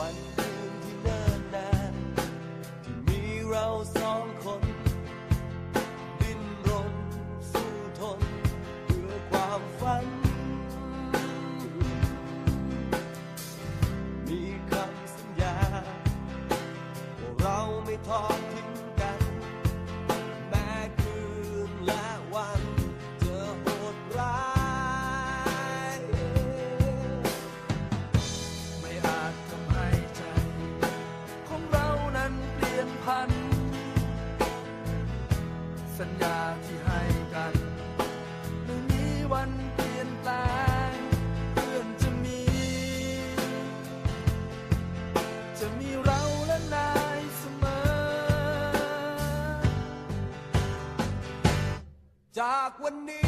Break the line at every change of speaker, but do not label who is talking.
วันคืนที่เนิ่นนานที่มีเราสองคนดิ้นรนสู้ทนเพื่อความฝันมีคำสัญญาว่าเราไม่ทอดทิ้งกันแม้คืนและวันจะโหดร้าย
ไม่อาจทำให้ใจของเรานั้นเปลี่ยนพันสัญญาที่ให้กันไม่มีวันเปลี่ยนแปลงเพื่อนจะมีเราและนายเสมอ
จากวันนี้